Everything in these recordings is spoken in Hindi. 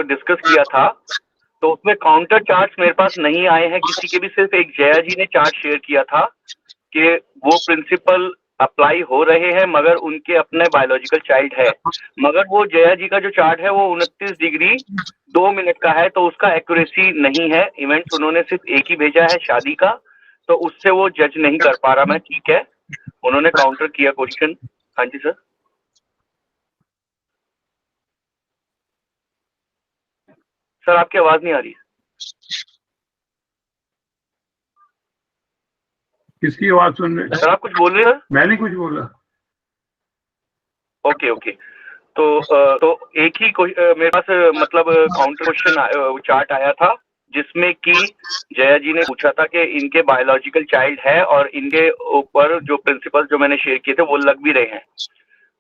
डिस्कस किया था, तो उसमें काउंटर चार्ट्स मेरे पास नहीं आए हैं किसी के भी। सिर्फ एक जया जी ने चार्ट शेयर किया था कि वो प्रिंसिपल अप्लाई हो रहे हैं मगर उनके अपने बायोलॉजिकल चाइल्ड है। मगर वो जया जी का जो चार्ट है वो 29 डिग्री 2 मिनट का है, तो उसका एक्यूरेसी नहीं है। इवेंट्स उन्होंने सिर्फ एक ही भेजा है शादी का, तो उससे वो जज नहीं कर पा रहा मैं। ठीक है, उन्होंने काउंटर किया क्वेश्चन। हाँ जी सर। सर आपकी आवाज नहीं आ रही। किसकी आवाज सुन रहे? सर आप कुछ बोल रहे हैं? मैं नहीं कुछ बोला। ओके ओके, तो एक ही मेरे पास मतलब काउंटर क्वेश्चन चार्ट आया था जिसमें कि जया जी ने पूछा था कि इनके बायोलॉजिकल चाइल्ड है और इनके ऊपर जो प्रिंसिपल जो मैंने शेयर किए थे वो लग भी रहे हैं।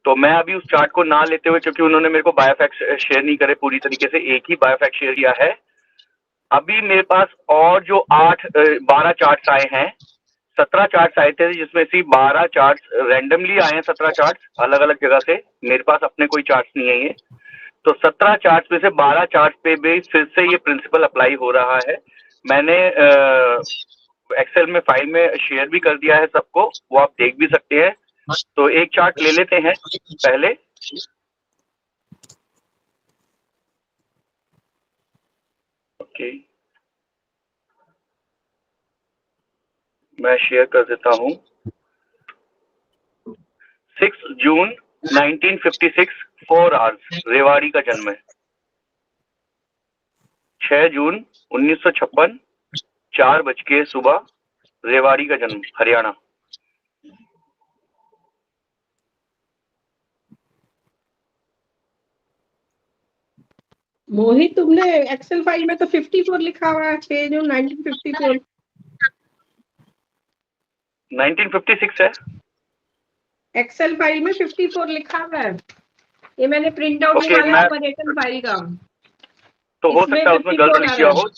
तो मैं अभी उस चार्ट को ना लेते हुए, क्योंकि उन्होंने मेरे को बायोफैक्ट शेयर नहीं करे पूरी तरीके से, एक ही बायोफैक्ट शेयर किया है। अभी मेरे पास और जो 12 चार्ट्स आए हैं, 17 चार्ट्स आए थे जिसमें से 12 चार्ट्स रैंडमली आए हैं। 17 चार्ट्स अलग अलग जगह से, मेरे पास अपने कोई चार्ट्स नहीं है ये। तो 17 चार्ट्स में से 12 चार्ट्स पे भी फिर से ये प्रिंसिपल अप्लाई हो रहा है। मैंने एक्सेल में फाइल में शेयर भी कर दिया है सबको, वो आप देख भी सकते हैं। तो एक चार्ट ले लेते हैं पहले। ओके, मैं शेयर कर देता हूं। 6 जून 1956 4 आवर्स रेवाड़ी का जन्म है। 6 जून 1956 4 बजे सुबह रेवाड़ी का जन्म, हरियाणा। मोहित तुमने एक्सेल फाइल में तो 54 लिखा हुआ है। 6 जून 1954। 1956 है एक्सेल फाइल में 54 लिखा हुआ है। ये मैंने प्रिंट आउट ओके, निकाला ऑपरेशन फाइल का। तो हो सकता है उसमें गलत लिख दिया हो।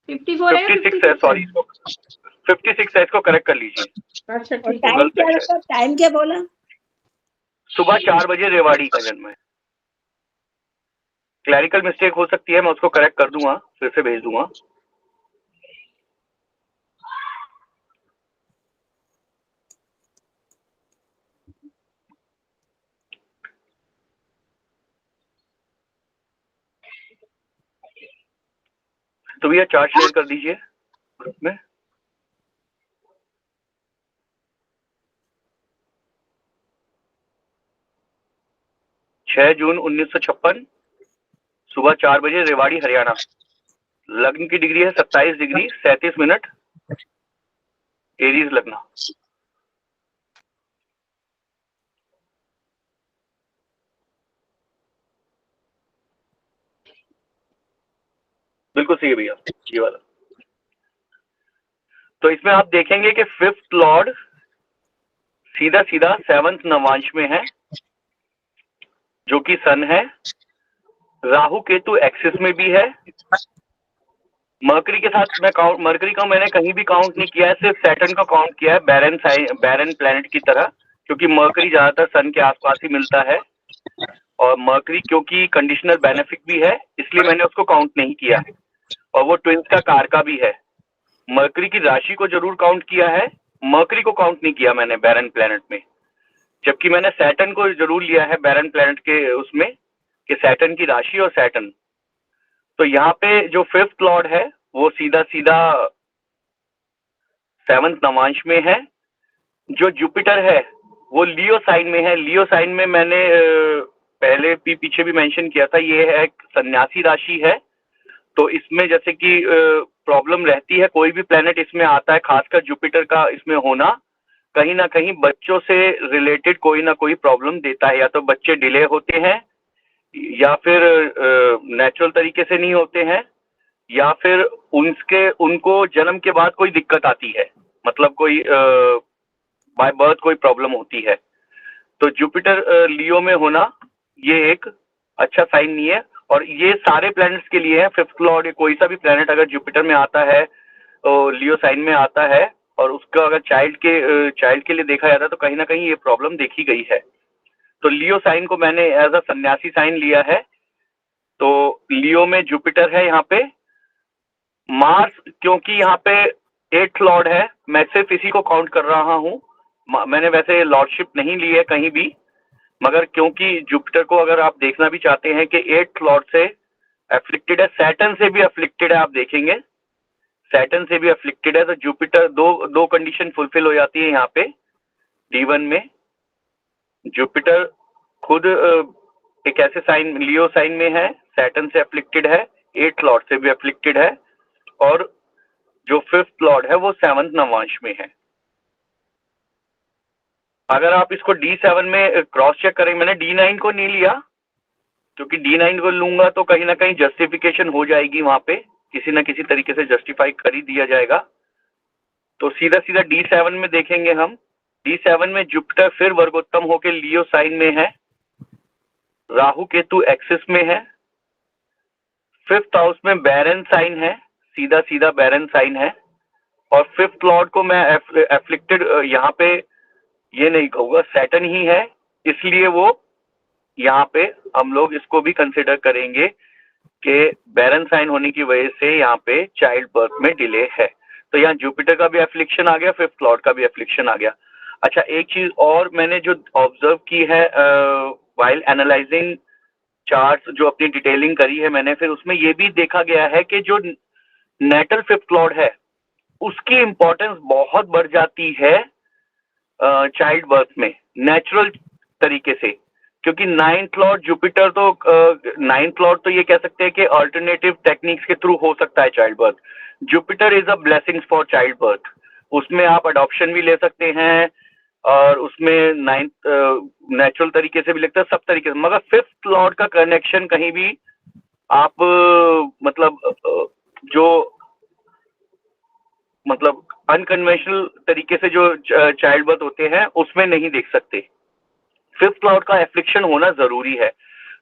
54 है, 56 है, सॉरी, 56 है, इसको करेक्ट कर लीजिए। अच्छा ठीक है। टाइम क्या रखा? टाइम क्या बोला? सुबह 4 बजे रेवाड़ी का जन्म है। क्लैरिकल मिस्टेक हो सकती है, मैं उसको करेक्ट कर दूंगा, फिर से भेज दूंगा। तो भैया चार्ट शेयर कर दीजिए ग्रुप में। छह जून 1956 सुबह 4 बजे रेवाड़ी हरियाणा। लग्न की डिग्री है 27 डिग्री 37 मिनट, एरीज लग्न। बिल्कुल सही है भैया, ये वाला। तो इसमें आप देखेंगे कि 5th लॉर्ड सीधा सीधा 7th नवांश में है जो कि सन है। राहु केतु एक्सिस में भी है। मरकरी के साथ मैं काउंट, मरकरी का मैंने कहीं भी काउंट नहीं किया है, सिर्फ सैटर्न का काउंट किया है बैरन प्लैनेट की तरह, क्योंकि मरकरी ज्यादातर सन के आसपास ही मिलता है। और मरकरी क्योंकि कंडीशनल बेनिफिक भी है, इसलिए मैंने उसको काउंट नहीं किया। और वो ट्विंस का कारका भी है। मरकरी की राशि को जरूर काउंट किया है, मरकरी को काउंट नहीं किया मैंने बैरन प्लैनेट में। जबकि मैंने सैटर्न को जरूर लिया है बैरन प्लैनेट के उसमें, कि सैटर्न की राशि और सैटर्न। तो यहाँ पे जो 5th लॉर्ड है वो सीधा सीधा 7th नवांश में है। जो जुपिटर है वो लियो साइन में है। लियो साइन में मैंने पहले भी पीछे भी मेंशन किया था, ये है एक सन्यासी राशि है। तो इसमें जैसे कि प्रॉब्लम रहती है, कोई भी प्लेनेट इसमें आता है, खासकर जुपिटर का इसमें होना कहीं ना कहीं बच्चों से रिलेटेड कोई ना कोई प्रॉब्लम देता है। या तो बच्चे डिले होते हैं, या फिर नेचुरल तरीके से नहीं होते हैं, या फिर उनको जन्म के बाद कोई दिक्कत आती है, मतलब कोई बाय बर्थ कोई प्रॉब्लम होती है। तो जुपिटर लियो में होना ये एक अच्छा साइन नहीं है। और ये सारे प्लैनेट्स के लिए है। 5th लॉर्ड कोई सा भी प्लैनेट अगर जुपिटर में आता है तो लियो साइन में आता है, और उसका अगर चाइल्ड के लिए देखा जाता है तो कहीं ना कहीं ये प्रॉब्लम देखी गई है। तो लियो साइन को मैंने एज अ सन्यासी साइन लिया है। तो लियो में जुपिटर है यहाँ पे। मार्स, क्योंकि यहाँ पे 8th लॉर्ड है, मैं सिर्फ इसी को काउंट कर रहा हूँ। मैंने वैसे लॉर्डशिप नहीं ली है कहीं भी, मगर क्योंकि जुपिटर को अगर आप देखना भी चाहते हैं कि 8th लॉर्ड से अफ्लिक्टेड है, सैटर्न से भी अफ्लिक्टेड है, आप देखेंगे सैटर्न से भी अफ्लिक्टेड है, तो जुपिटर दो कंडीशन फुलफिल हो जाती है यहाँ पे D1 में। जुपिटर खुद एक ऐसे साइन लियो साइन में है, सैटर्न से अफ्लिक्टेड है, 8th लॉर्ड से भी अफ्लिक्टेड है, और जो 5th लॉर्ड है वो 7th नवांश में है। अगर आप इसको D7 में क्रॉस चेक करेंगे, मैंने D9 को नहीं लिया क्योंकि D9 को लूंगा तो कहीं ना कहीं जस्टिफिकेशन हो जाएगी, वहां पे किसी ना किसी तरीके से जस्टिफाई कर ही दिया जाएगा। तो सीधा सीधा D7 में देखेंगे हम। D7 में जुपिटर फिर वर्गोत्तम होके लियो साइन में है, राहु केतु एक्सिस में है, 5th हाउस में बैरन साइन है, सीधा सीधा बैरन साइन है, और 5th लॉर्ड को मैं एफ्लिक्टेड यहाँ पे ये नहीं कहूंगा, सैटर्न ही है, इसलिए वो यहाँ पे हम लोग इसको भी कंसिडर करेंगे कि बैरन साइन होने की वजह से यहाँ पे चाइल्ड बर्थ में डिले है। तो यहाँ जुपिटर का भी एफ्लिक्शन आ गया, 5th लॉर्ड का भी एफ्लिक्शन आ गया। अच्छा, एक चीज और मैंने जो ऑब्जर्व की है व्हाइल एनालाइजिंग चार्ट्स, जो अपनी डिटेलिंग करी है मैंने, फिर उसमें ये भी देखा गया है कि जो नेटल 5th लॉर्ड है उसकी इंपॉर्टेंस बहुत बढ़ जाती है चाइल्ड बर्थ में, नेचुरल तरीके से, क्योंकि 9th लॉर्ड जुपिटर, तो 9th लॉर्ड तो ये कह सकते हैं कि अल्टरनेटिव टेक्निक्स के थ्रू हो सकता है child birth. Jupiter is a blessings for child birth, उसमें आप अडॉप्शन भी ले सकते हैं और उसमें नेचुरल तरीके से भी लगता है, सब तरीके से। मगर 5th लॉर्ड का कनेक्शन कहीं भी आप मतलब अनकन्वेंशनल तरीके से जो चाइल्ड बर्थ होते हैं उसमें नहीं देख सकते। 5th लॉर्ड का एफ्लिक्शन होना जरूरी है।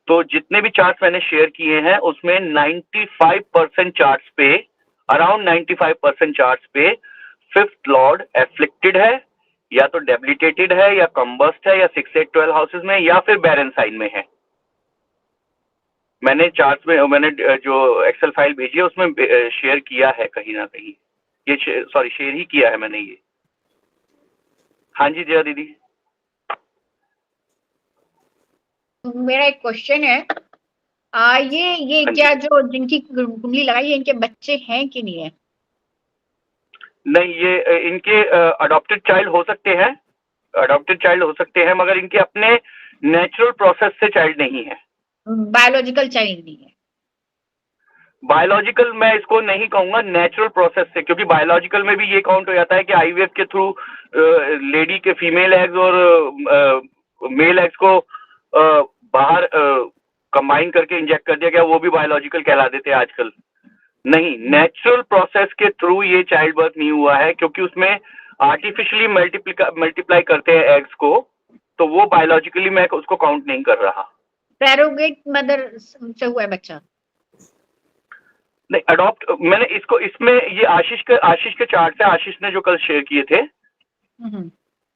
तो जितने भी चार्ट्स मैंने शेयर किए हैं उसमें 95% चार्ट्स पे, अराउंड 95% चार्ट्स पे 5th लॉर्ड एफ्लिक्टेड है, या तो डेबिलिटेटेड है, या कंबस्ट है, या 6, 8, 12 हाउसेस में, या फिर बैरन साइन में है। मैंने चार्ट्स में, मैंने जो एक्सेल फाइल भेजी है उसमें शेयर किया है कहीं ना कहीं, ये शेयर ही किया है मैंने ये। हाँ जी जया दीदी। मेरा एक क्वेश्चन है, ये क्या जो जिनकी कुंडली लगाई है इनके बच्चे हैं कि नहीं है? नहीं, ये इनके अडॉप्टेड चाइल्ड हो सकते हैं, अडॉप्टेड चाइल्ड हो सकते हैं, मगर इनके अपने नेचुरल प्रोसेस से चाइल्ड नहीं है, बायोलॉजिकल चाइल्ड नहीं है। बायोलॉजिकल मैं इसको नहीं कहूंगा, नेचुरल प्रोसेस से, क्योंकि बायोलॉजिकल में भी ये काउंट हो जाता है कि आईवीएफ के थ्रू लेडी के फीमेल एग्स और मेल एग्स को बाहर कंबाइन करके इंजेक्ट कर दिया गया, वो भी बायोलॉजिकल कहला देते हैं आजकल। नहीं, नेचुरल प्रोसेस के थ्रू ये चाइल्ड बर्थ नहीं हुआ है, क्योंकि उसमें आर्टिफिशियली मल्टीप्लाई करते हैं एग्स को, तो वो बायोलॉजिकली मैं उसको काउंट नहीं कर रहा। सरोगेट मदर से हुआ है बच्चा? नहीं, अडॉप्ट मैंने इसको, इसमें ये आशीष के चार्ट है, आशीष ने जो कल शेयर किए थे।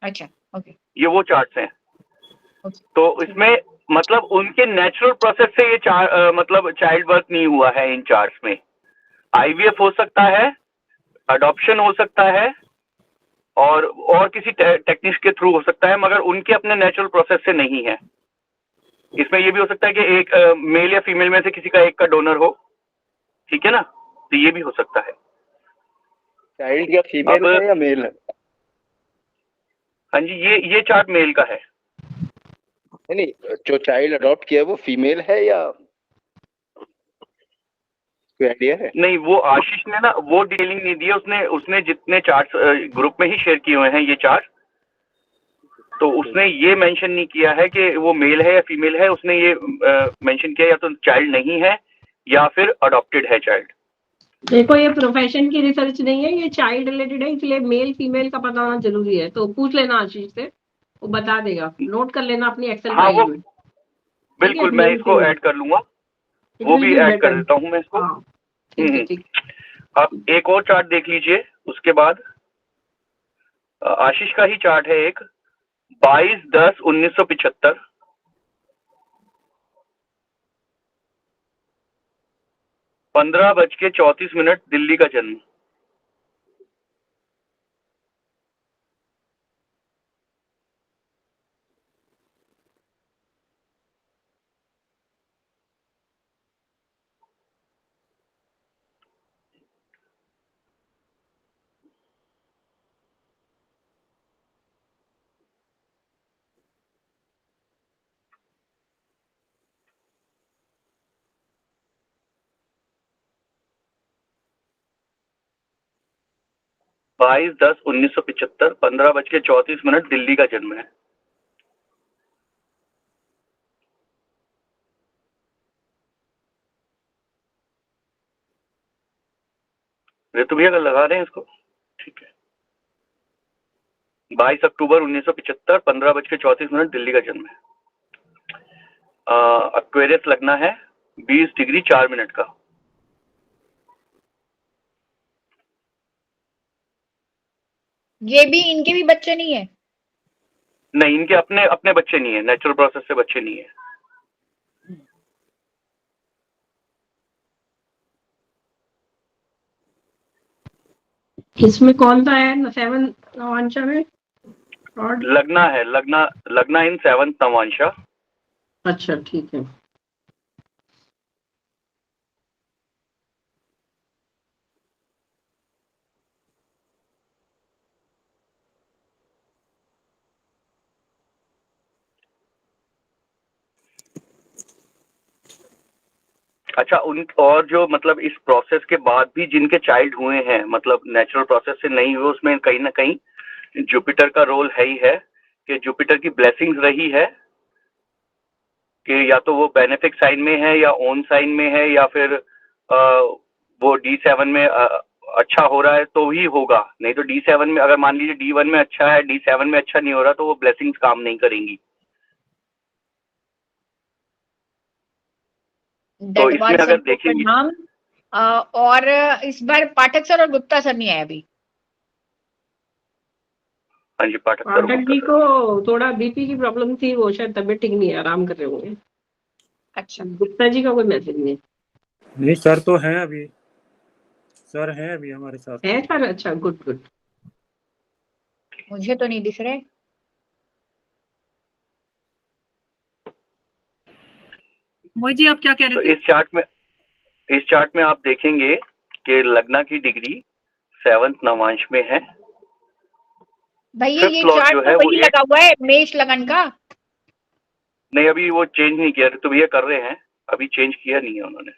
अच्छा, ओके, ये वो चार्ट्स हैं। तो इसमें मतलब उनके नेचुरल प्रोसेस से ये मतलब चाइल्ड बर्थ नहीं हुआ है इन चार्ट्स में। आईवीएफ हो सकता है, अडॉप्शन हो सकता है, और किसी टेक्निक्स के थ्रू हो सकता है, मगर उनके अपने नेचुरल प्रोसेस से नहीं है। इसमें ये भी हो सकता है कि एक मेल या फीमेल में से किसी का एक का डोनर हो, ठीक है ना, तो ये भी हो सकता है। चाइल्ड क्या फीमेल है या मेल है? हाँ जी, ये चार्ट मेल का है। नहीं, जो चाइल्ड अडॉप्ट किया है वो फीमेल है या कोई आइडिया है? नहीं, वो आशीष ने ना वो डिटेलिंग नहीं दी है, उसने जितने चार्ट्स ग्रुप में ही शेयर किए हुए हैं ये चार्ट, तो उसने ये मेंशन नहीं किया है कि वो मेल है या फीमेल है। उसने ये मेंशन किया या तो चाइल्ड नहीं है या फिर अडॉप्टेड है चाइल्ड। देखो, ये प्रोफेशन की रिसर्च नहीं है, ये चाइल्ड रिलेटेड है, इसलिए मेल फीमेल का पता होना जरूरी है। तो पूछ लेना आशीष से, वो बता देगा, नोट कर लेना अपनी एक्सेल फाइल में। बिल्कुल, मैं इसको ऐड कर लूंगा, वो भी ऐड कर देता हूँ मैं इसको। आप एक और चार्ट देख लीजिए उसके बाद। आशीष का ही चार्ट है एक, 22/10/1975। 15:34 दिल्ली का जन्म। बाईस 10/1975 15:34 दिल्ली का जन्म है। ऋतु भैया लगा रहे हैं इसको, ठीक है। 22 अक्टूबर 1975 15:34 दिल्ली का जन्म है। एक्वेरियस लगना है, 20 डिग्री 4 मिनट का। ये भी इनके भी बच्चे नहीं है? नहीं, इनके अपने अपने बच्चे नहीं है, नेचुरल प्रोसेस से बच्चे नहीं है। इसमें कौन सा है 7 नवांशा में? और लगना है, लगना इन 7th नवांशा। अच्छा ठीक है। अच्छा, उन और जो मतलब इस प्रोसेस के बाद भी जिनके चाइल्ड हुए हैं, मतलब नेचुरल प्रोसेस से नहीं हुए, उसमें कहीं ना कहीं जुपिटर का रोल है ही है कि जुपिटर की ब्लेसिंग्स रही है कि या तो वो बेनिफिक साइन में है या ओन साइन में है या फिर वो D7 में अच्छा हो रहा है तो ही होगा, नहीं तो D7 में अगर मान लीजिए D1 में अच्छा है, D7 में अच्छा नहीं हो रहा तो वो ब्लेसिंग्स काम नहीं करेंगी। तो इसमें अगर देखेंगे नाम और इस बार पाठक सर और गुप्ता सर नहीं आए अभी। हाँ जी, पाठक जी को थोड़ा बीपी की प्रॉब्लम थी, वो शायद तबीयत ठीक नहीं है, आराम कर रहे होंगे। अच्छा, गुप्ता जी का कोई मैसेज नहीं सर तो हैं अभी, सर हैं अभी हमारे साथ है सर? अच्छा, गुड गुड। मुझे तो नहीं दिख रहे। मोहित जी आप क्या कह रहे थे? तो इस चार्ट में आप देखेंगे कि लग्ना की डिग्री 7th नवांश में है। भैया ये Fifth lord चार्ट जो तो है वो वही लगा हुआ है मेष लगन का। नहीं, अभी वो चेंज नहीं किया, तो भैया कर रहे हैं, अभी चेंज किया नहीं है उन्होंने।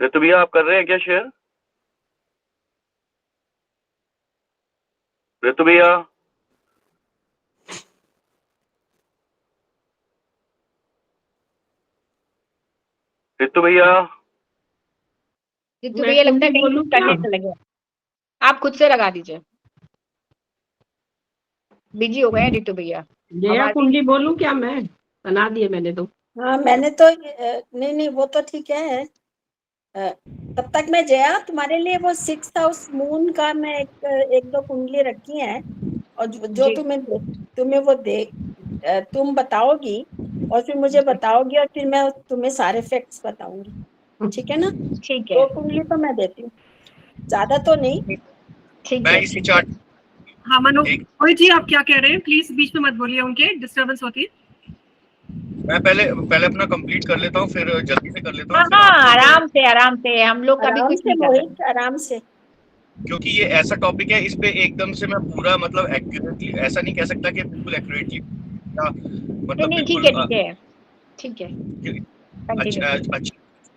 ऋतु भैया आप कर रहे हैं क्या शेयर? ऋतु भैया, ऋतु भैया, रितु भैया लगता है कहीं बोलूं कुछ करने क्या? से लगे। आप खुद से लगा दीजिए, बिजी हो गए हैं रितु भैया। जया कुंडली बोलूं क्या? मैं बना दिए मैंने तो। हाँ मैंने तो नहीं वो तो ठीक है। तब तक मैं जया तुम्हारे लिए वो 6th हाउस मून का मैं एक दो कुंडली रखी है और जो तुम्हें वो दे तुम बताओगी और फिर मुझे बताओगी और फिर मैं तुम्हें सारे फैक्ट्स बताऊंगी, ठीक है ना? ठीक है, 2 कुंडली तो मैं देती हूँ, ज्यादा तो नहीं। ठीक मैं है। इसी चार्ट हाँ मोहित जी आप क्या कह रहे हैं? प्लीज बीच में मत बोलिए, उनके डिस्टर्बेंस होती है। मैं पहले अपना कंप्लीट कर लेता हूँ, फिर जल्दी से कर लेता हूँ। हाँ आराम से हम लोग कभी आराम कुछ से नहीं कर मोहित, आराम से। क्योंकि ये ऐसा टॉपिक है, इस पे एकदम से मैं पूरा मतलब एक्यूरेटली ऐसा नहीं कह सकता कि बिल्कुल एक्यूरेटली मतलब नहीं, बिल्कुल ठीक है। अच्छा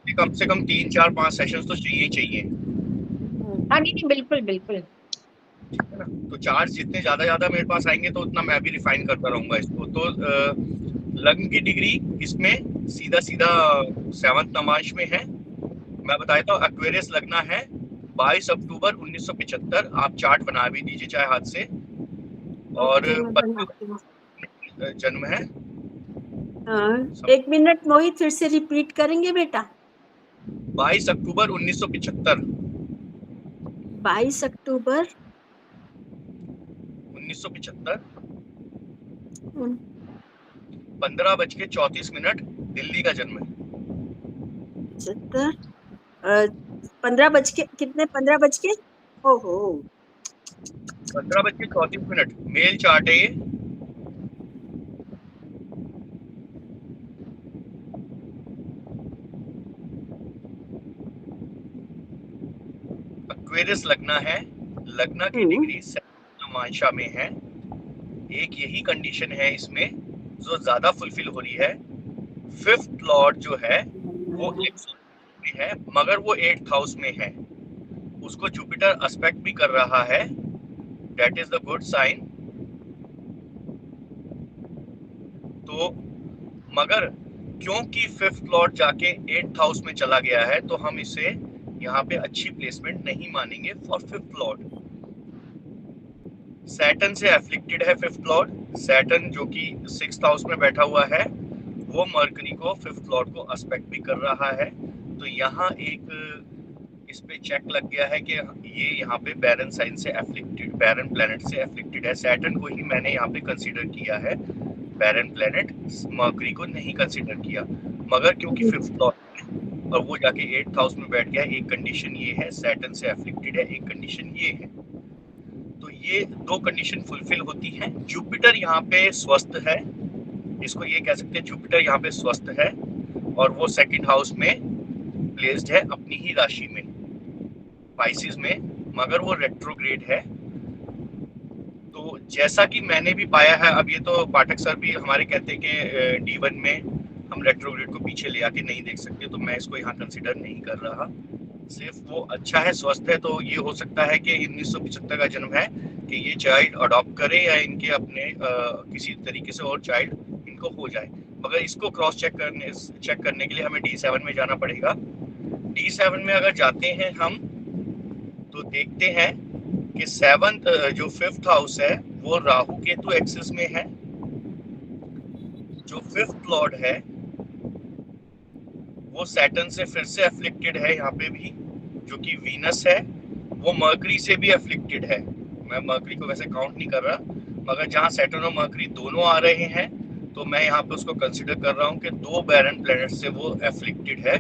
कम से कम 3 4 5 सेशंस तो चाहिए। हाँ नहीं बिल्कुल ठीक है ना? तो चार्ज जितने ज्यादा मेरे पास आएंगे तो उतना मैं भी रिफाइन करता रहूंगा इसको। तो लग्न की डिग्री इसमें सीधा 7th नवांश में है। मैं बताता हूँ, एक्वेरियस लगना है 22 अक्टूबर 1975। आप चार्ट बना भी दीजिए चाहे हाथ से। और 25 जन्म है। हाँ 1 मिनट मोहित, फिर से रिपीट करेंगे बेटा? 22 अक्टूबर 1975। 22 अक्टूबर 1975 15:34 दिल्ली का जन्म है। 15 बज के कितने? 15 बज के, ओहो 15:34 मेल चार्ट है ये। एक्वेरियस लग्ना है, लग्ना की डिग्री नवांशा में है। एक यही कंडीशन है इसमें जो ज्यादा फुलफिल हो रही है। 5th लॉर्ड जो है वो में है मगर वो 8th हाउस में है, उसको जुपिटर एस्पेक्ट भी कर रहा है, that is the good sign. तो मगर क्योंकि 5th लॉर्ड जाके 8th हाउस में चला गया है तो हम इसे यहाँ पे अच्छी प्लेसमेंट नहीं मानेंगे फॉर 5th लॉर्ड। सैटर्न से एफ्लिक्टेड है 5th लॉर्ड, सैटर्न जो कि 6th हाउस में बैठा हुआ है वो मरकरी को 5th लॉर्ड को एस्पेक्ट भी कर रहा है। तो यहाँ एक इस पे चेक लग गया है कि ये यहाँ पे बैरन साइन से एफ्लिक्टेड, बैरन प्लेनेट से एफ्लिक्टेड है। सैटर्न को ही मैंने यहाँ पे कंसीडर किया है, बैरन प्लेनेट मरकरी को नहीं कंसीडर किया। मगर क्योंकि 5th लॉर्ड और वो जाके 8th हाउस में बैठ गया, एक कंडीशन ये है सैटर्न से एफ्लिक्टेड है, एक कंडीशन ये है। तो ये दो कंडीशन फुलफिल होती हैं। जुपिटर यहाँ पे स्वस्थ है, इसको ये कह सकते हैं जुपिटर यहाँ पे स्वस्थ है और वो 2nd हाउस में प्लेस्ड है अपनी ही राशि में पाइसिस में, मगर वो रेट्रोग्रेड है। तो जैसा कि मैंने भी पाया है, अब ये तो पाठक सर भी हमारे कहते हैं कि D1 में हम रेट्रोग्रेड को पीछे ले आके नहीं देख सकते, तो मैं इसको यहाँ कंसिडर नहीं कर रहा। सिर्फ वो अच्छा है, स्वस्थ है, तो ये हो सकता है कि 1975 का जन्म है कि ये चाइल्ड अडॉप्ट करे या इनके अपने किसी तरीके से और चाइल्ड इनको हो जाए। मगर इसको क्रॉस चेक करने के लिए हमें D7 में जाना पड़ेगा। D7 में अगर जाते हैं हम तो देखते हैं कि 7th जो 5th हाउस है वो राहु केतु एक्सिस में है। जो 5th लॉर्ड है वो सैटर्न से फिर से एफ्लिक्टेड है यहाँ पे भी, जो कि वीनस है, वो मर्करी से भी एफ्लिक्टेड है। मैं मर्करी को वैसे काउंट नहीं कर रहा, मगर जहाँ सैटर्न और मर्करी दोनों आ रहे हैं तो मैं यहाँ पे उसको कंसिडर कर रहा हूँ कि 2 बैरन प्लैनेट से वो एफ्लिक्टेड है।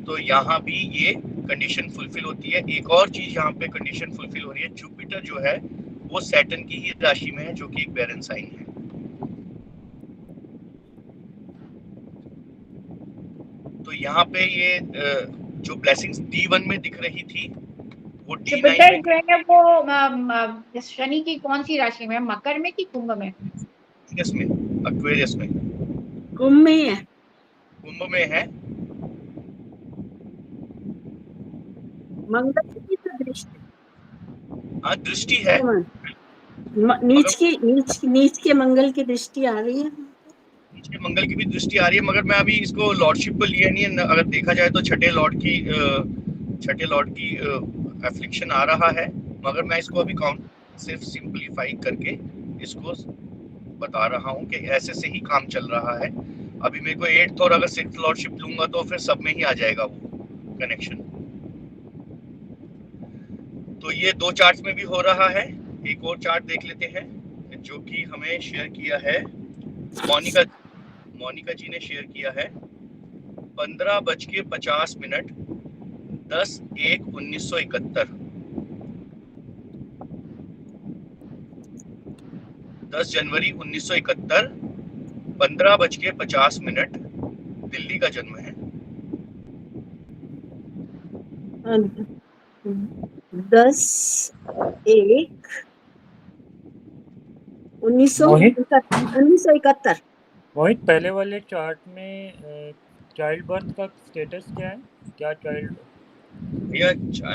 तो यहाँ भी ये कंडीशन फुलफिल होती है। एक और चीज यहाँ पे कंडीशन फुलफिल हो रही है, जुपिटर जो है वो सैटर्न की ही राशि में है जो कि एक बैरन साइन है। तो यहाँ पे ये जो ब्लेसिंग्स D1 में दिख रही थी वो D9 जुपिटर में, जो है वो शनि की कौन सी राशि में, मकर में कि कुंभ में? एक्वेरियस में, कुंभ में है, कुंभ में है। मंगल की तो दृष्टि, हाँ दृष्टि है, नीच के मंगल की दृष्टि आ रही है, नीचे मंगल की भी दृष्टि आ रही है। मगर मैं अभी इसको लॉर्डशिप को लिया नहीं है। अगर देखा जाए तो छठे लॉर्ड की एफ्लिक्शन आ रहा है, मगर मैं इसको अभी काउंट सिर्फ सिंपलीफाई करके इसको बता रहा हूँ कि ऐसे से ही काम चल रहा है। अभी मेरे को 8th और अगर 6th लॉर्डशिप लूंगा तो फिर सब में ही आ जाएगा वो कनेक्शन। तो ये 2 चार्ट्स में भी हो रहा है। एक और चार्ट देख लेते हैं जो कि हमें शेयर किया है मोनिका जी ने शेयर किया है। 15:50 10/1/1971, 10 जनवरी 1971, 15:50 दिल्ली का जन्म है। 10/1/1971। मोहित, पहले वाले चार्ट में चाइल्ड बर्थ का स्टेटस क्या है? क्या चाइल्ड? भैया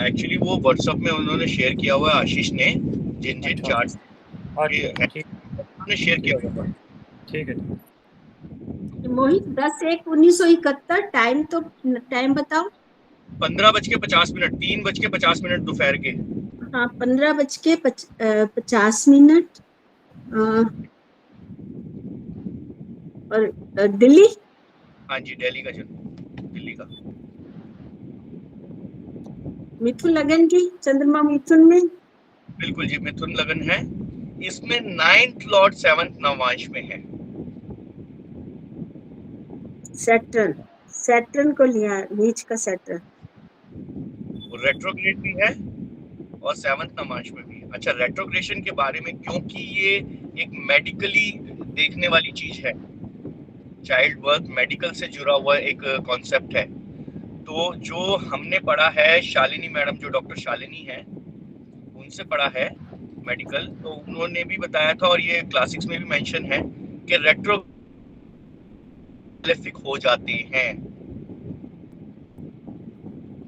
एक्चुअली वो व्हाट्सएप में उन्होंने शेयर किया हुआ है, आशीष ने, जिन चार्ट उन्होंने शेयर किया हुआ है। ठीक है। मोहित 10/1/1971, टाइम बताओ। 15:50, 3:50 दोपहर के। हाँ, 15:50। और दिल्ली? हाँ जी, दिल्ली का जन्म, दिल्ली का। मिथुन लगन की, चंद्रमा मिथुन में। बिल्कुल जी, मिथुन लगन है। इसमें 9th लॉर्ड 7th नवांश में है। सैटर्न को लिया, नीच का सैटर्न। रेट्रोग्रेड भी है और 7th नमांश में भी है। अच्छा, रेट्रोग्रेशन के बारे में, क्योंकि ये एक मेडिकली देखने वाली चीज है, चाइल्ड बर्थ मेडिकल से जुड़ा हुआ एक कॉन्सेप्ट है, तो जो हमने पढ़ा है, शालिनी मैडम जो डॉक्टर शालिनी है उनसे पढ़ा है मेडिकल, तो उन्होंने भी बताया था और ये क्लासिक्स में भी मेंशन है कि रेट्रो मैलेफिक हो जाते हैं।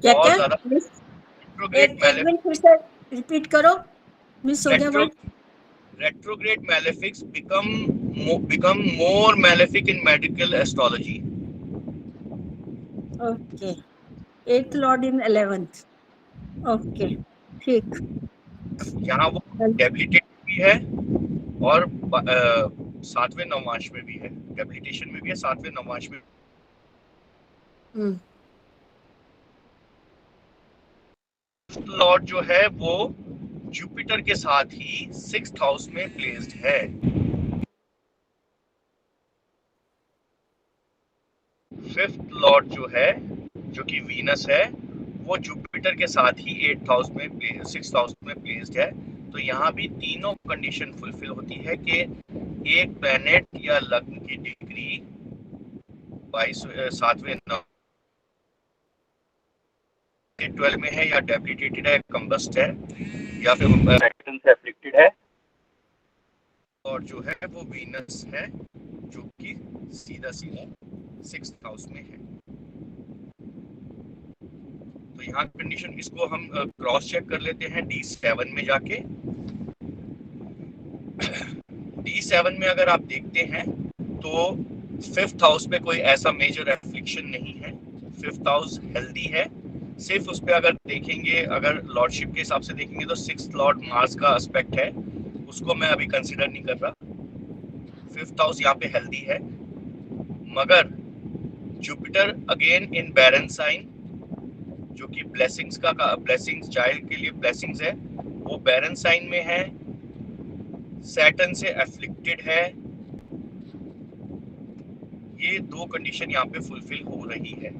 क्या बहुत क्या ज्यादा एक मिनट फिर से रिपीट करो, मिस हो गया word. retrograde malefics become more malefic in medical astrology. Okay, 8th Lord in 11th। Okay, ठीक। यहाँ वो डेबिलिटेट भी है और 7वें नवमांश में भी है, डेबिलिटेशन में भी है, 7वें नवमांश में। लॉर्ड जो है वो जुपिटर के साथ ही 6th हाउस में प्लेस्ड है। 5th लॉर्ड जो है, जो कि वीनस है, वो जुपिटर के साथ ही 8th हाउस में 6th हाउस में प्लेस्ड है। तो यहाँ भी तीनों कंडीशन फुलफिल होती है कि एक प्लैनेट या लग्न की डिग्री 7वें 12 में है, या डेबिलिटेटेड है, कंबस्ट है, या फिर सैटर्न से अफिक्टेड है, और जो है वो वीनस है जो कि सीधा 6th हाउस में है। तो यहाँ कंडीशन, इसको हम क्रॉस चेक कर लेते हैं D7 में जाके। D7 में अगर आप देखते हैं तो 5th हाउस में कोई ऐसा मेजर एफ्लिक्शन नहीं है, 5th हाउस हेल्दी है। सिर्फ उस पर अगर देखेंगे, अगर लॉर्डशिप के हिसाब से देखेंगे तो 6th लॉर्ड मार्स का एस्पेक्ट है, उसको मैं अभी कंसिडर नहीं कर रहा। 5th हाउस यहाँ पे हेल्दी है, मगर Jupiter again in barren sign, जो कि ब्लेसिंग्स ब्लेसिंग्स चाइल्ड के लिए ब्लेसिंग्स है, वो बैरन साइन में है, सैटर्न से एफ्लिक्टेड है। ये दो कंडीशन यहाँ पे फुलफिल हो रही है।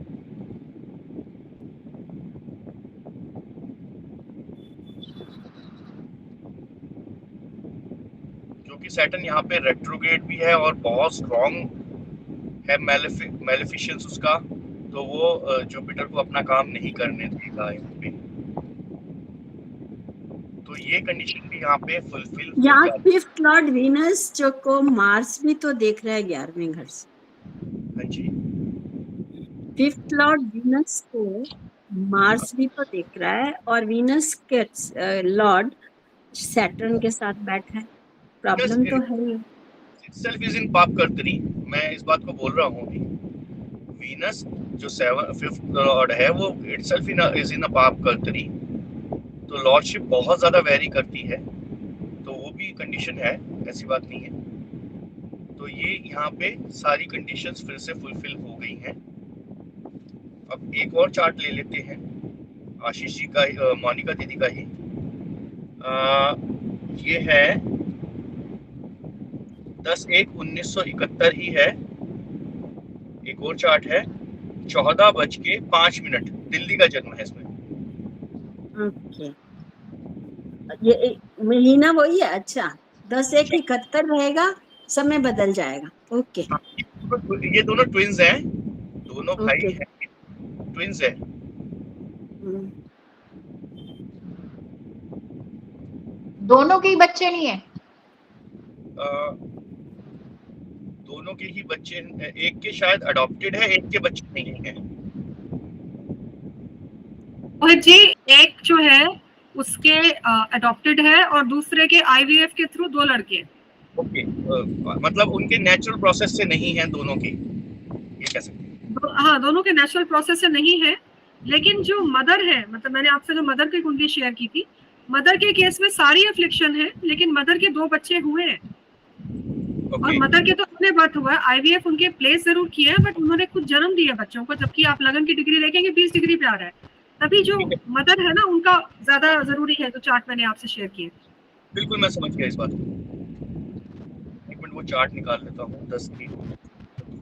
क्योंकि सैटर्न यहाँ पे रेट्रोग्रेड भी है और बहुत स्ट्रॉन्ग है मैलेफिशियंस उसका, तो वो जुपिटर को अपना काम नहीं करने देगा यहाँ पे। तो ये कंडीशन भी यहाँ पे फुलफिल हो यहाँ जाती है। 5th लॉर्ड वीनस जो को मार्स भी तो देख रहा है 11वें घर से। हाँ जी, 5th लॉर्ड वीनस को मार्स भी तो देख रहा है, और वीनस के लॉर्ड सैटर्न के साथ बैठा है। प्रॉब्लम तो है ही। itself is in पाप कर्तरी, मैं इस बात को बोल रहा हूँ अभी। वीनस जो 5th लॉर्ड है वो itself is in a पाप कर्तरी, तो लॉर्डशिप बहुत ज्यादा वेरी करती है, तो वो भी कंडीशन है, ऐसी बात नहीं है। तो ये यहाँ पे सारी कंडीशंस फिर से फुलफिल हो गई हैं। अब एक और चार्ट ले लेते हैं आशीष जी का, मोनिका दीदी का ही। ये है 10/1/1971 ही है। एक और चार्ट है 14:05, दिल्ली का जन्म है इसमें। ओके, ये महीना वही है। अच्छा, 10/1/71 रहेगा, समय बदल जाएगा। ओके, ये दोनों ट्विंस हैं, दोनों भाई हैं, ट्विंस हैं। दोनों के ही बच्चे नहीं है? दोनों के ही बच्चे, एक के शायद अडॉप्टेड है, एक के बच्चे नहीं हैं। और जी एक जो है उसके अडॉप्टेड है और दूसरे के IVF के थ्रू 2 लड़के। ओके, मतलब उनके नेचुरल प्रोसेस से नहीं है दोनों के, ये कह सकते हैं। हाँ, दोनों के नेचुरल प्रोसेस से नहीं है, लेकिन जो मदर है, मतलब मैंने आपसे जो मदर की कुंडली शेयर की थी, मदर के केस में सारी अफ्लिक्शन है, लेकिन मदर के 2 बच्चे हुए हैं। और मदर के तो अपने बर्थ हुआ है, IVF उनके प्लेस जरूर किया है, बट उन्होंने खुद जन्म दिया बच्चों को, जबकि आप लगन की डिग्री देखेंगे 20 डिग्री पे आ रहा है। तभी जो मदर है ना, उनका ज्यादा जरूरी है, तो चार्ट मैंने आपसे शेयर किया। बिल्कुल, मैं समझ गया इस बात को। एक मिनट वो चार्ट निकाल लेता हूँ। 10 की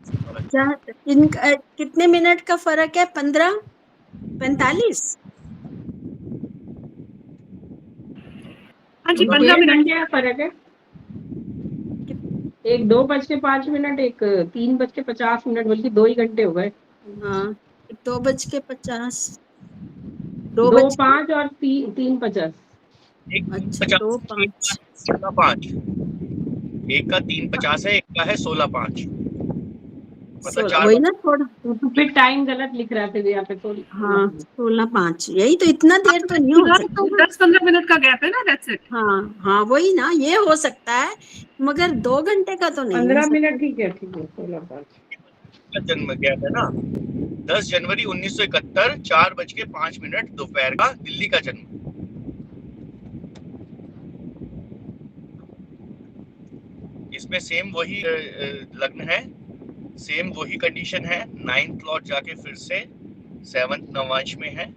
क्या इनका कितने मिनट का फर्क है? 15-45? हाँ जी, 15 डेढ़ मिनट। घंटे का फर्क है। एक 2:05, एक 3:50, बल्कि 2 ही घंटे हो गए। हाँ, 2:50, 2:05 और 3:50। एक अच्छा 50, 2:05। 16:05, एक का 3:50 है, एक का है 16:05, मतलब 4 वही ना थोड़ा, फिर टाइम गलत लिख रहा था यहाँ पे तो। हाँ 16:05, यही तो, इतना देर तो नहीं हो सकता तो ना। 10-15 मिनट का गैप है ना, दैट्स इट। हाँ हाँ, वही ना, ये हो सकता है, मगर 2 घंटे का तो नहीं हो 15 सकता। मिनट, ठीक है 16:05। का जन्म गया है ना, 10 जनवरी 1971, 4:05 दोपहर का दिल्ली का जन्म। इसमें सेम वही लग्न है, सेम वही कंडीशन है, 9th लॉर्ड जाके फिर से 7th नवांश में है,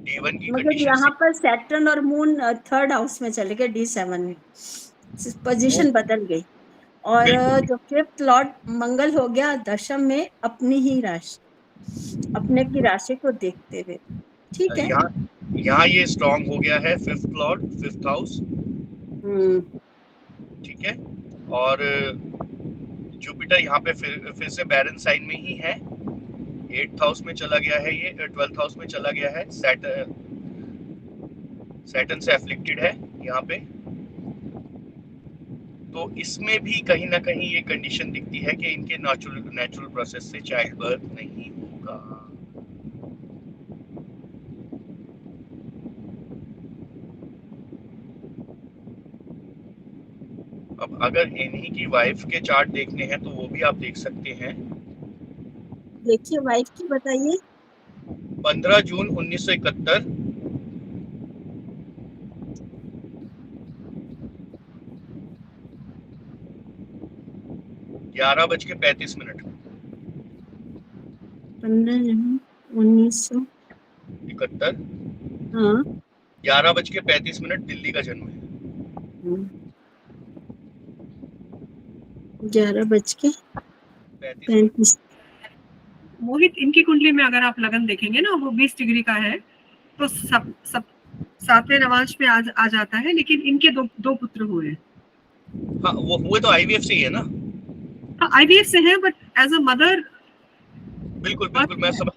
D1 की मगर कंडीशन यहाँ पर सैटर्न और मून 3rd हाउस में चले गए, D7 में, पोजीशन बदल गई। और जो 5th लॉर्ड मंगल हो गया दशम में, अपनी ही राशि, अपने की राशि को देखते हुए। ठीक है। यहाँ ये स्ट्रॉन्ग हो गया है 5th लॉर्ड, 5th हाउस, ठीक है। और जुपिटर यहाँ पे फिर से बैरन साइन में ही है, 8th हाउस में चला गया है, ये 12th हाउस में चला गया है, सैटर्न से एफ्लिक्टेड है यहाँ पे। तो इसमें भी कहीं ना कहीं ये कंडीशन दिखती है कि इनके नेचुरल प्रोसेस से चाइल्ड बर्थ नहीं होगा। अब अगर इन्हीं की वाइफ के चार्ट देखने हैं तो वो भी आप देख सकते हैं। देखिए वाइफ की बताइए। 15 जून 1971, 11:35। 15 जून 1971। 71, हाँ 11:35 दिल्ली का जन्म है। 11:35। मोहित, इनकी कुंडली में अगर आप लगन देखेंगे ना, वो 20 डिग्री का है, तो सब 7वें नवांश में आ जाता है, लेकिन इनके दो पुत्र हुए हैं। हाँ, वो हुए तो आईवीएफ से ही है ना। हाँ, आईवीएफ से है, बट एज अ मदर। बिल्कुल मैं समझ,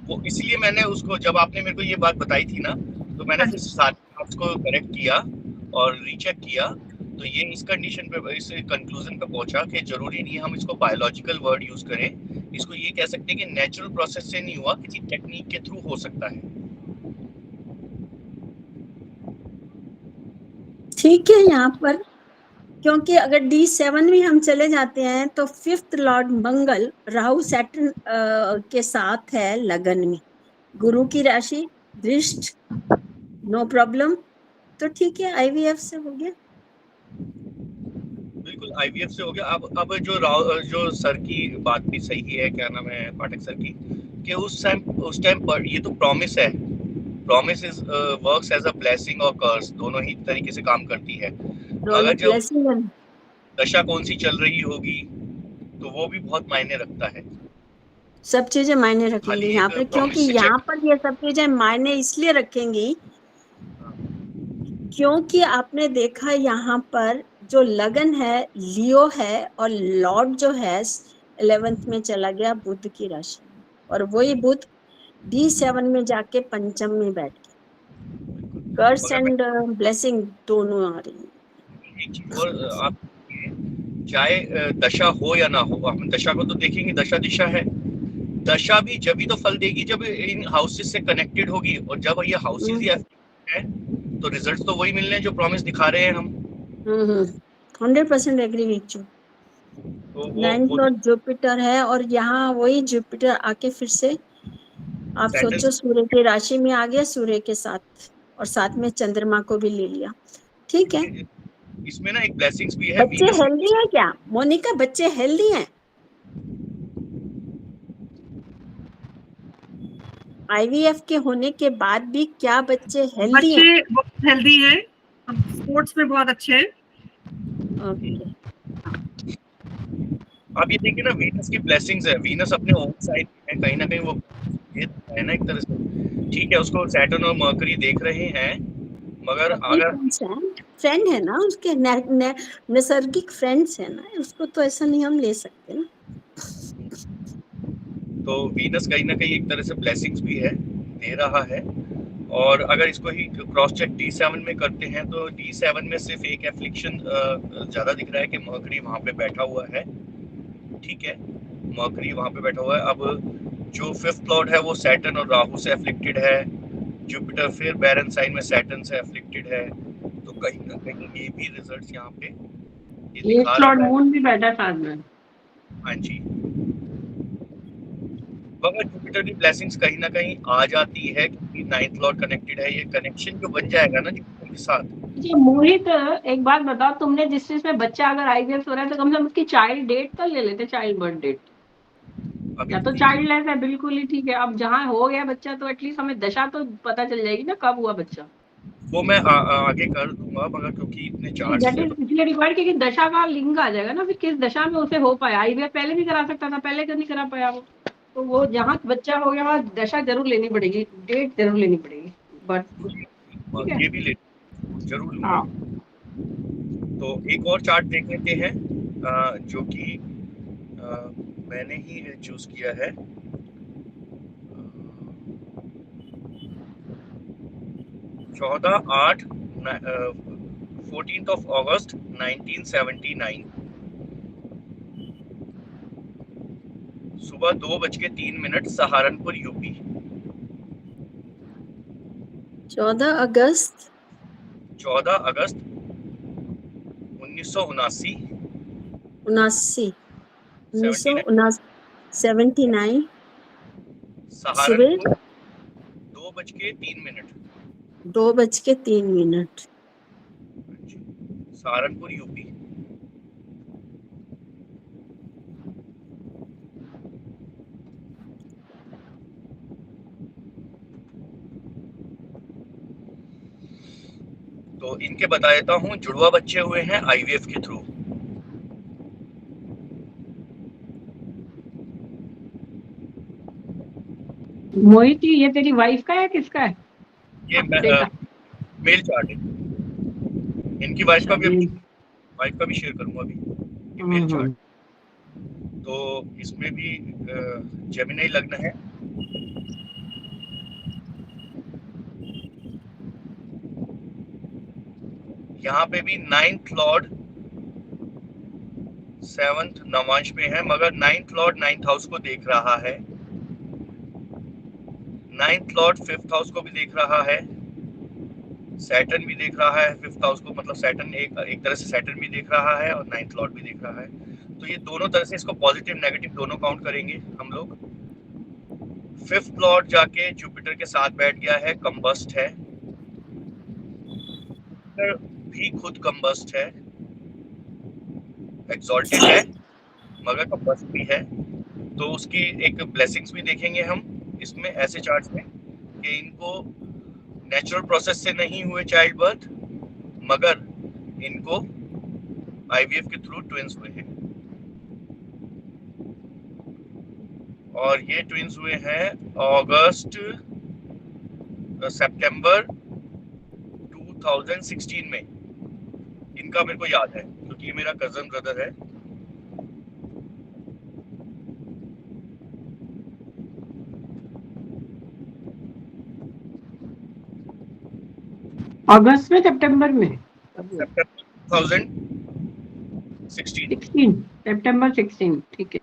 वो इसलिए मैंने उसको, जब आपने मेरे को ये बात बताई थी ना, तो मैंने फिर साथ को करेक्ट किया और रीचेक किया, तो ये इस कंडीशन पे, इस कंक्लूजन पे पहुंचा कि जरूरी नहीं है हम इसको बायोलॉजिकल वर्ड यूज करें, इसको ये कह सकते हैं कि नेचुरल प्रोसेस से नहीं हुआ, किसी टेक्निक के थ्रू हो सकता है। ठीक है। यहाँ पर क्योंकि अगर D7 में हम चले जाते हैं तो 5th लॉर्ड मंगल राहु सैटर्न के साथ है लगन में, गुरु की राशि दृष्ट, नो प्रॉब्लम। तो ठीक है, आईवीएफ से हो गया। बिल्कुल आईवीएफ से हो गया। अब जो सर की बात भी सही है, क्या नाम है पाठक सर की, कि उस टाइम पर ये तो प्रॉमिस है, promise is works as a blessing और कर्स, दोनों ही तरीके से काम करती है। अगर जब दशा कौन सी चल रही होगी तो वो भी बहुत मायने रखता है, सब चीजें मायने रखेंगी यहाँ पर, क्योंकि यहाँ पर ये सब चीजें मायने इसलिए रखेंगी क्योंकि आपने देखा यहाँ पर जो लगन है लियो है, और लॉर्ड जो है 11th में चला गया बुध की राशि में, और वही बुध D7 में जाके पंचम में बैठ गया। कर्स एंड ब्लेसिंग दोनों आ रही है। एक चीज और, आप चाहे दशा हो या ना हो, हम दशा को तो देखेंगे, दशा दिशा है, दशा भी जब ही तो फल देगी जब इन हाउसेस से कनेक्टेड होगी, और जब ये हाउसेस ही है तो रिजल्ट्स तो वही मिलने हैं जो प्रॉमिस दिखा रहे हैं हम। 100% agree with you. 9th lord Jupiter है, और यहाँ वही जुपिटर आके फिर से आप सोचो सूर्य की राशि में आ गया, सूर्य के साथ, और साथ में चंद्रमा को भी ले लिया। ठीक है। इसमें ना एक ब्लेसिंग्स भी है। बच्चे हेल्दी हैं क्या मोनिका? बच्चे हेल्दी हैं? आईवीएफ के होने के बाद भी क्या बच्चे हेल्दी हैं? बच्चे बहुत हेल्दी हैं, स्पोर्ट्स में बहुत अच्छे हैं। ओके। आप ये देखिए ना, वीनस की ब्लेसिंग्स है, वीनस अपने ओन साइड है, कहीं ना कहीं वो ये है ना एक तरह से, ठीक है, उसको सैटर्न और मर्करी देख रहे हैं, मगर अगर फ्रेंड है ना उसके, नैसर्गिक फ्रेंड्स है ना, उसको तो ऐसा नहीं हम ले सकते ना। तो वीनस कहीं ना कहीं एक तरह से ब्लेसिंग्स भी है, दे रहा है। और अगर इसको ही क्रॉस चेक D7 में करते हैं तो D7 में सिर्फ एक एफ्लिक्शन ज्यादा दिख रहा है कि मर्करी वहां पे बैठा हुआ है, ठीक है, मर्करी वहां पे बैठा हुआ है। अब जो 5th लॉर्ड है वो सैटर्न और राहु से एफ्लिक्टेड है, जुपिटर फिर बैरन साइन में सैटर्न से एफ्लिक्टेड है, तो कहीं ना कहीं ये भी रिजल्ट्स यहाँ पे ये दिखा रहा लॉर्ड है। मून भी बैठा साथ में। हाँ जी, मगर जुपिटर की ब्लेसिंग्स कहीं ना कहीं आ जाती है क्योंकि 9th लॉर्ड कनेक्टेड है, ये कनेक्शन जो बन जाएगा ना जुपिटर के साथ। ये मोहित, एक बात बताओ, तुमने जिस चीज में बच्चा अगर आईवीएफ हो रहा है तो कम से कम उसकी चाइल्ड डेट तो ले लेते, चाइल्ड बर्थ डेट, या तो चाइल्ड लेस है बिल्कुल ही ठीक है। अब जहाँ हो गया बच्चा तो एटलीस्ट हमें दशा तो पता चल जाएगी ना कब हुआ बच्चा। वो मैं आगे कर दूंगा, मगर क्योंकि इतने चार्ट दैट इज इसलिए रिक्वायर्ड क्योंकि दशा का लिंक आ जाएगा ना, फिर किस दशा में उसे हो पाया। आईवीएफ पहले भी करा सकता था, पहले क्यों नहीं करा पाया वो, तो वो जहाँ बच्चा हो गया वहाँ दशा जरूर लेनी पड़ेगी, डेट जरूर लेनी पड़ेगी। बट ये भी ले जरूर लूंगा। हाँ, तो एक और चार्ट देख लेते हैं जो कि मैंने ही चूज किया है। 14th of August 1979 सुबह 2:03 सहारनपुर यूपी। 14 अगस्त 1979 79 सहारनपुर 2:03 2:03 सहारनपुर यूपी। तो इनके बता देता हूँ, जुड़वा बच्चे हुए हैं आईवीएफ के थ्रू। मोहित जी ये तेरी वाइफ का है किसका है? ये मेल चार्ट है, इनकी वाइफ का भी शेयर करूंगा अभी, ये मेल चार्ट। तो इसमें भी जेमिनी लग्न है। यहाँ पे भी 9th लॉर्ड 7th नवांश में है, मगर 9th लॉर्ड 9th हाउस को देख रहा है, 9th लॉर्ड 5th हाउस को भी देख रहा है, सैटर्न भी देख रहा है 5th हाउस को, मतलब सैटर्न एक तरह से सैटर्न भी देख रहा है और 9th लॉर्ड भी देख रहा है। तो ये दोनों तरह से इसको पॉजिटिव नेगेटिव दोनों काउंट करेंगे हम लोग। 5th लॉर्ड जाके जुपिटर के साथ बैठ गया है, कंबस्ट है, भी खुद कंबस्ट है, एक्सॉल्टेड है मगर कंबस्ट भी है। तो उसकी एक ब्लेसिंग्स भी देखेंगे हम इसमें ऐसे चार्ट्स में कि इनको नेचुरल प्रोसेस से नहीं हुए चाइल्ड बर्थ, मगर इनको आईवीएफ के थ्रू ट्विंस हुए हैं, और ये ट्विंस हुए हैं सितंबर 2016 में। इनका मेरे को याद है क्योंकि ये मेरा कजन ब्रदर है। अगस्त में, सितंबर में, सितंबर 2016 सितंबर 16, ठीक है।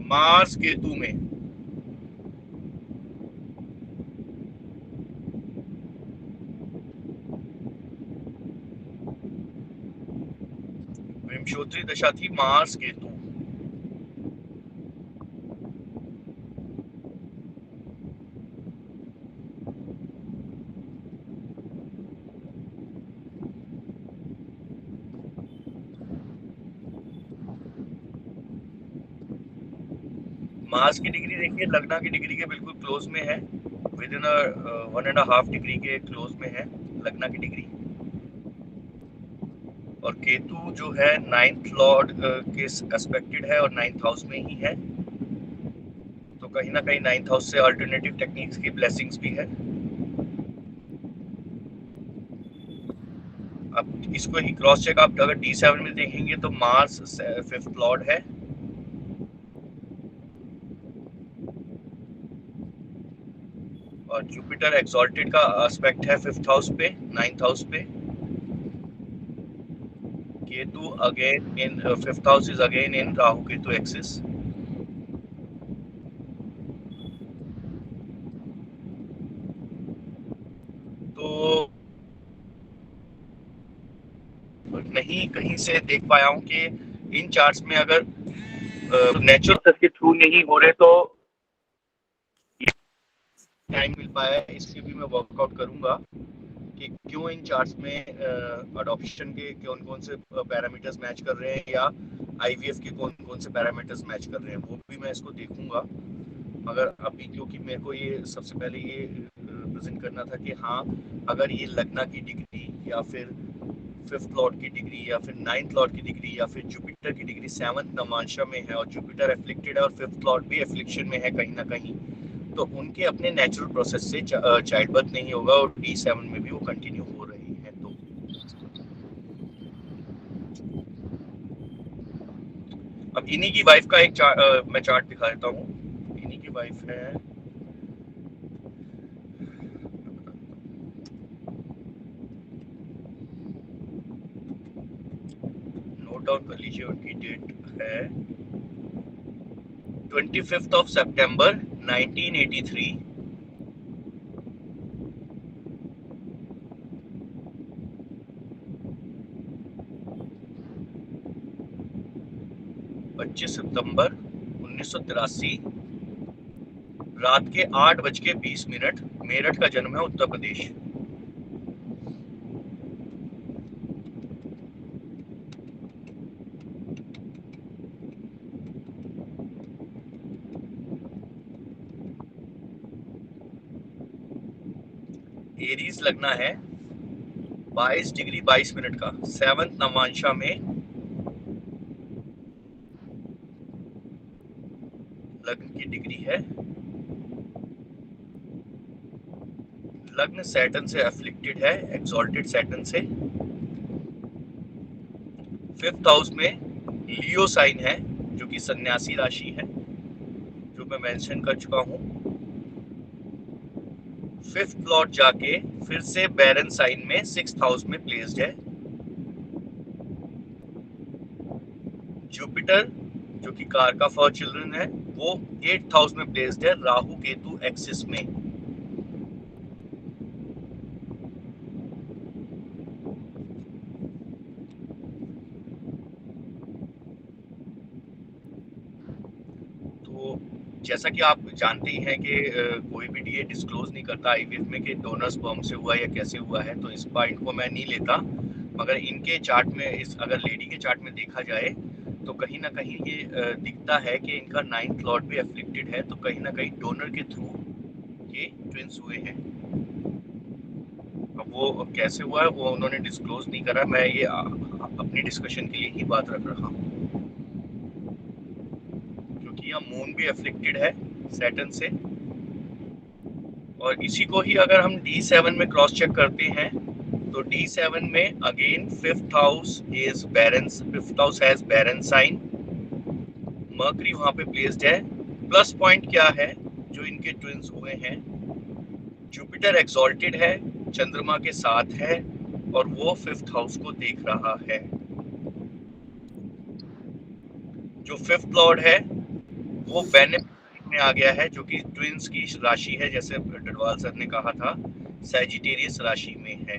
मार्स केतु में। विंशोत्तरी दशा थी मार्स केतु। मार्स की डिग्री देखिए लग्ना की डिग्री के बिल्कुल क्लोज में है, विद इन 1.5 डिग्री के क्लोज में है लग्ना की डिग्री। और केतु जो है 9th लॉर्ड के एस्पेक्टेड है और 9th हाउस में ही है, तो कहीं ना कहीं 9th हाउस से अल्टरनेटिव टेक्निक्स की ब्लेसिंग्स भी है। अब इसको ही क्रॉस चेक आप अगर D7 में देखेंगे तो मार्स 5th लॉर्ड है, और जुपिटर एक्सॉल्टेड का एस्पेक्ट है 5th हाउस पे, 9th हाउस पे। Ketu again in 5th house is again in Rahu Ketu axis. तो नहीं कहीं से देख पाया हूँ कि इन चार्ट्स में अगर नेचुरल प्रोसेस के थ्रू नहीं हो रहे तो टाइम मिल पाया है, इसके भी मैं वर्कआउट करूंगा कि क्यों इन चार्ट्स में अडॉप्शन के कौन कौन से पैरामीटर्स मैच कर रहे हैं या आईवीएफ के कौन कौन से पैरामीटर्स मैच कर रहे हैं, वो भी मैं इसको देखूंगा। मगर अभी क्योंकि मेरे को ये सबसे पहले ये प्रेजेंट करना था कि हाँ अगर ये लग्ना की डिग्री या फिर 5th लॉर्ड की डिग्री या फिर 9th लॉर्ड की डिग्री या फिर जुपिटर की डिग्री 7th नमांशा में है और जुपिटर एफ्लिक्टेड है और 5th लॉर्ड भी एफ्लिक्शन में है कहीं ना कहीं, तो उनके अपने नेचुरल प्रोसेस से चाइल्ड बर्थ नहीं होगा और D7 में भी वो कंटिन्यू हो रही है। तो अब इन्हीं की वाइफ का एक मैं चार्ट दिखा देता हूँ। इन्हीं की वाइफ है नोट डाउन कर लीजिए, उनकी डेट है 25th of September 1983। सितंबर 1983 रात के 8:20 मेरठ का जन्म है, उत्तर प्रदेश। एरीज लगना है 22 डिग्री 22 मिनट का 7th नवांशा में लग्न की डिग्री है। लग्न सैटर्न से एफ्लिक्टेड है, एक्सॉल्टेड सैटर्न से। 5th हाउस में लियो साइन है जो कि सन्यासी राशि है, जो मैं मेंशन कर चुका हूं। 5th लॉर्ड जाके फिर से बैरन साइन में 6th हाउस में प्लेस्ड है। जुपिटर जो कि कारका फॉर चिल्ड्रन है वो 8th हाउस में प्लेस्ड है राहु केतु एक्सिस में। तो जैसा कि आप जानते ही हैं कि कोई भी डीए डिस्क्लोज नहीं करता आईवीएफ में कि डोनर स्पर्म से हुआ या कैसे हुआ है, तो इस पॉइंट को मैं नहीं लेता। मगर इनके चार्ट में अगर लेडी के चार्ट में देखा जाए तो कहीं ना कहीं ये दिखता है कि इनका 9th लॉर्ड भी एफ्लिक्टेड है, तो कहीं ना कहीं डोनर के थ्रू ये ट्विंस हुए हैं। अब वो कैसे हुआ है वो उन्होंने डिस्क्लोज नहीं करा, मैं ये अपनी डिस्कशन के लिए ही बात रख रहा हूँ। क्योंकि यहाँ मून भी एफ्लिक्टेड है सैटर्न से, और इसी को ही अगर हम D7 में क्रॉस चेक करते हैं तो D7 में again 5th house is barren, 5th house has barren sign, Mercury वहां पे प्लेस्ड है। प्लस पॉइंट क्या है जो इनके ट्विंस हुए हैं, जुपिटर एक्सॉल्टेड है, चंद्रमा के साथ है और वो 5th हाउस को देख रहा है। जो 5th लॉर्ड है वो बेनिफिट में आ गया है जो कि ट्विंस की राशि है, जैसे डडवाल सर ने कहा था सैजिटेरियस राशि में है।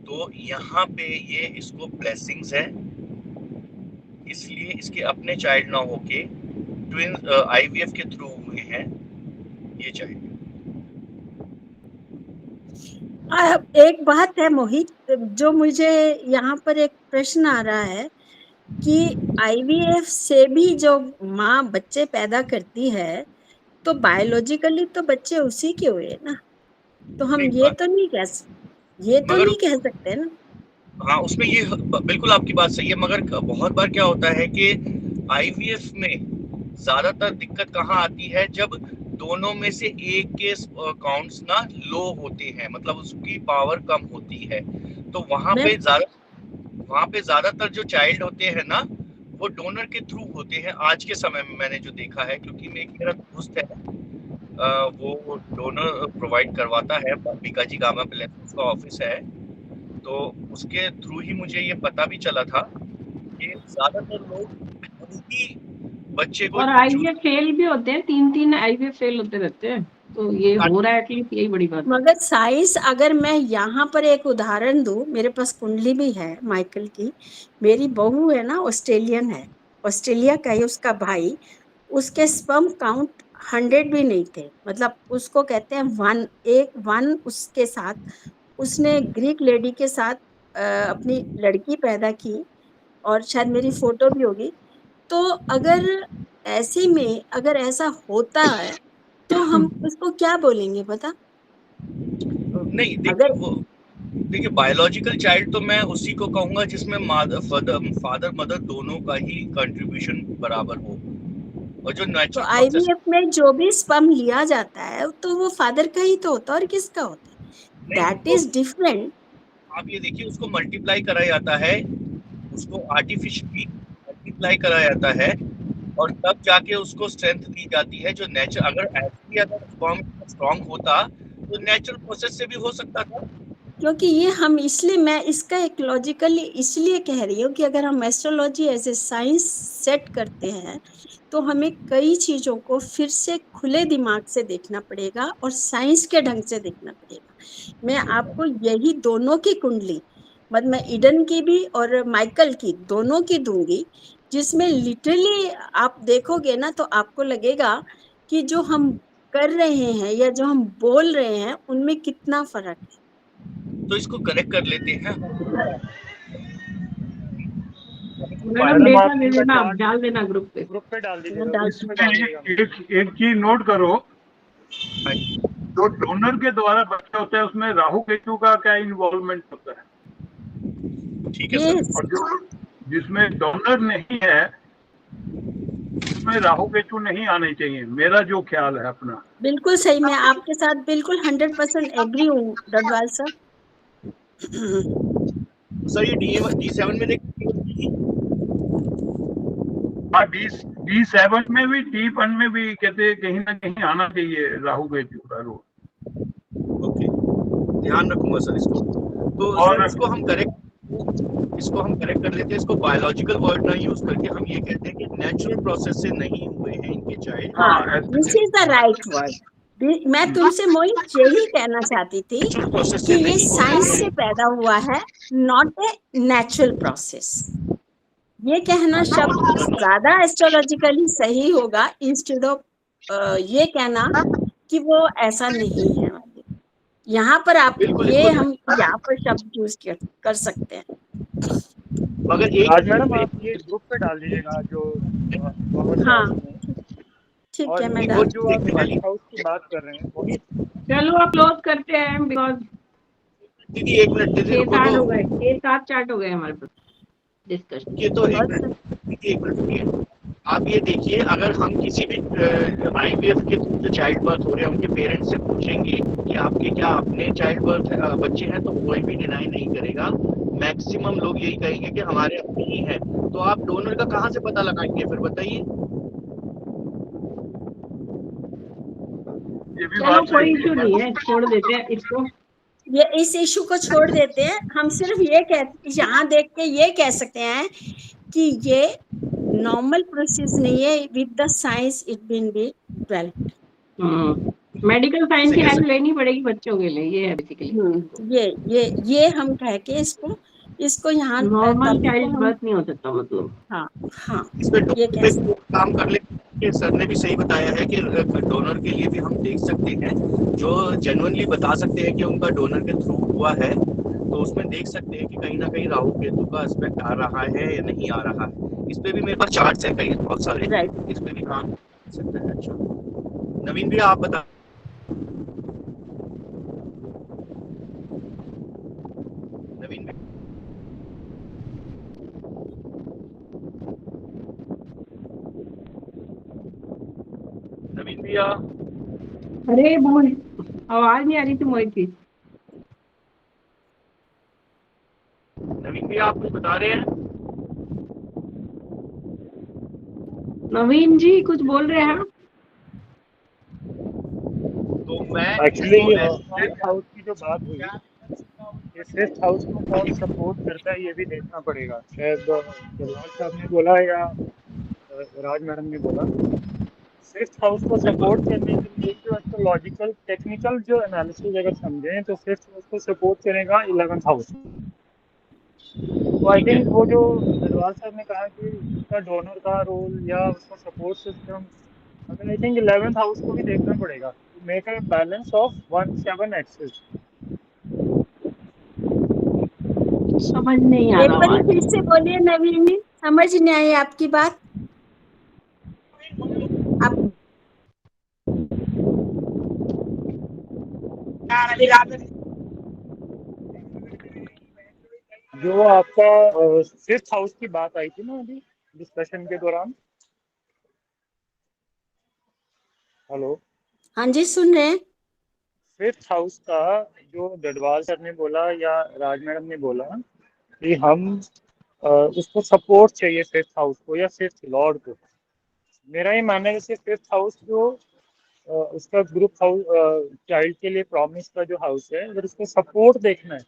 तो यहाँ पे ये इसको ब्लेसिंग्स है, इसलिए इसके अपने चाइल्ड ना होके ट्विन आईवीएफ के थ्रू हुए हैं ये चाइल्ड। एक बात है मोहित, जो मुझे यहाँ पर एक प्रश्न आ रहा है कि आईवीएफ से भी जो माँ बच्चे पैदा करती है तो बायोलॉजिकली तो बच्चे उसी के हुए ना, तो हम ये तो नहीं कह सकते ना। हाँ, उसमें ये बिल्कुल आपकी बात सही है, मगर बहुत बार क्या होता है कि आईवीएफ में ज्यादातर दिक्कत कहाँ आती है, जब दोनों में से एक के काउंट्स ना लो होते हैं, मतलब उसकी पावर कम होती है, तो वहां मैं पे ज्यादातर जो चाइल्ड होते हैं ना, वो डोनर के थ्रू होते हैं आज के समय में, मैंने जो देखा है, क्योंकि मेरा दोस्त है, वो डोनर प्रोवाइड करवाता है, बीकाजी गामा प्लेस उसका ऑफिस है, तो उसके थ्रू ही मुझे ये पता भी चला था कि ज्यादातर लोग उसी बच्चे को और आईवीएफ फेल भी होते हैं, 3 आईवीएफ फेल होते रहते हैं, तो ये हो रहा है एटलीस्ट, यही बड़ी बात है। मगर साइंस, अगर मैं यहाँ पर एक उदाहरण दूं, मेरे पास कुंडली भी है माइकल की। मेरी बहू है ना, ऑस्ट्रेलियन है, ऑस्ट्रेलिया का है उसका भाई, उसके स्पर्म काउंट 100 भी नहीं थे, मतलब उसको कहते हैं वन उसके साथ उसने ग्रीक लेडी के साथ अपनी लड़की पैदा की, और शायद मेरी फोटो भी होगी। तो अगर ऐसे में अगर ऐसा होता है तो हम उसको क्या बोलेंगे पता? नहीं, अगर देखिए बायोलॉजिकल चाइल्ड तो मैं उसी को कहूंगा जिसमें फादर मदर दोनों का ही कंट्रीब्यूशन बराबर हो, और जो तो नेचुरल प्रोसेस, आईवीएफ में जो भी स्पर्म लिया जाता है तो वो फादर का ही तो होता है, और किसका होता है? That is different. आप ये देखिए, उसको मल्टीप्लाई कराया जाता है, उसको आर्टिफिशियली मल्टीप्लाई कराया जाता है, और तब जाके उसको स्ट्रेंथ दी जाती है, जो नेचर, अगर एक्चुअली अगर स्पर्म स्ट्रांग होता तो नेचुरल प्रोसेस से भी हो सकता था। क्योंकि ये हम इसलिए, मैं इसका एक लॉजिकली इसलिए कह रही हूँ कि अगर हम astrology as a science set करते हैं तो हमें कई चीज़ों को फिर से खुले दिमाग से देखना पड़ेगा और साइंस के ढंग से देखना पड़ेगा। मैं आपको यही दोनों की कुंडली, मतलब मैं ईडन की भी और माइकल की दोनों की दूंगी, जिसमें लिटरली आप देखोगे ना तो आपको लगेगा कि जो हम कर रहे हैं या जो हम बोल रहे हैं उनमें कितना फर्क है। तो इसको करेक्ट कर लेते हैं। मैडम डेटा दे देना, आप डाल देना ग्रुप पे डाल मैं डाल इसमें एक चीज नोट करो, जो डोनर के द्वारा बच्चा होता है उसमें राहु केतु का क्या इन्वॉल्वमेंट होता है? ठीक है Yes. सर। और जो जिसमें डोनर नहीं है उसमें राहु केतु नहीं आने चाहिए, मेरा जो ख्याल है अपना। बिल्कुल सही, मैं आपके साथ बिल्कुल 100% एग्री हूँ डडवाल सर। सर ये D7 में देखिए, हाँ, D7 में भी, D1 में भी कहते हैं कहीं ना कहीं आना चाहिए राहु केतु का रोल। ओके, ध्यान रखूंगा सर इसको। तो और सर इसको हम करेक्ट कर लेते हैं, इसको बायोलॉजिकल वर्ड ना यूज करके हम ये कहते हैं कि नेचुरल प्रोसेस से नहीं हुए हैं इनके चाइल्ड। हाँ, this is the right word. मैं तुमसे मोहित यही कहना चाहती थी कि ये साइंस से पैदा हुआ है, नॉट ए नेचुरल प्रोसेस। ये कहना शब्द ज्यादा एस्ट्रोलॉजिकली सही होगा इंस्टेड ऑफ ये कहना कि वो ऐसा नहीं है। यहाँ पर आप ये हम यहाँ पर शब्द यूज कर सकते हैं। मगर एक आज मैडम आप ये ग्रुप पे डाल दीजिएगा जो हाँ ठीक है, मैं डाल जो आप लाइट हाउस की बात कर रहे हैं वही। चलो आप क्लोज करते हैं, बिकॉज दीदी एक मिनट दीदी 6-7 हो गए, 6-7 चैट हो गए हमारे पास डिस्कशन। ये तो एक मिनट रुकिए। आप ये देखिए, अगर हम किसी भी आईवीएफ के जो चाइल्ड बर्थ हो रहे हैं उनके पेरेंट्स से पूछेंगे कि आपके क्या अपने चाइल्ड बर्थ बच्चे हैं, तो कोई भी डिनाई नहीं करेगा। मैक्सिमम लोग यही कहेंगे कि हमारे अपने ही हैं। तो आप डोनर का कहाँ से पता लगाएंगे फिर बताइए? चलो कोई इशू नहीं है, छोड़ देते हैं इसको। ये इस इशू को छोड़ देते हैं। हम सिर्फ ये यहाँ देख के ये कह सकते हैं कि ये नॉर्मल प्रोसेस नहीं है, with the science it been be developed. Medical science की हेल्प लेनी पड़ेगी बच्चों के लिए, ये है बेसिकली। ये हम कह के इसको यहाँ नॉर्मल चाइल्ड बर्थ नहीं हो सकता, मतलब हाँ ये काम कर ले। सर ने भी सही बताया है कि डोनर के लिए भी हम देख सकते हैं, जो जेन्युइनली बता सकते हैं कि उनका डोनर के थ्रू हुआ है, तो उसमें देख सकते हैं कि कहीं ना कहीं राहु केतु का एस्पेक्ट आ रहा है या नहीं आ रहा है। इस पे भी मेरे पास चार्ट्स हैं कई बहुत सारे, इस पे भी काम कर सकते हैं। अच्छा नवीन भैया आप बता। नवीन नवीन भैया। अरे मोहित, आवाज नहीं आ रही थी मोहित की। नवीन भैया आप कुछ बता रहे हैं? नवीन जी कुछ बोल रहे हैं? तो मैं एक्चुअली फिफ्थ हाउस की जो बात हुई, ये फिफ्थ हाउस को कौन सपोर्ट करता है ये भी देखना पड़ेगा। शायद दरबार साहब ने बोला या राज मैडम ने बोला, फिफ्थ हाउस को सपोर्ट करने के लिए जो एस्ट्रोलॉजिकल टेक्निकल जो एनालिसिस अगर समझें तो फिफ्थ हाउस को सपोर्ट करेगा 11th हाउस। तो आई थिंक वो जो दरबार साहब ने कहा कि उसका डोनर का रोल या उसका सपोर्ट सिस्टम, अगर आई थिंक 11th हाउस को भी देखना पड़ेगा to make a balance of 1-7 axis. समझ नहीं आ एक रहा बार आवाज। फिर से बोलिए नवीन जी, समझ नहीं आई आपकी बात। आप जो आपका फिफ्थ हाउस की बात आई थी ना अभी डिस्कशन के दौरान। हेलो, हाँ जी सुन रहे हैं। फिफ्थ हाउस का जो डडवाल सर ने बोला या राज मैडम ने बोला कि हम उसको सपोर्ट चाहिए फिफ्थ हाउस को या फिफ्थ लॉर्ड को। मेरा ये मानना है जैसे फिफ्थ हाउस जो उसका ग्रुप हाउस चाइल्ड के लिए प्रॉमिस का जो हाउस है, अगर उसको सपोर्ट देखना है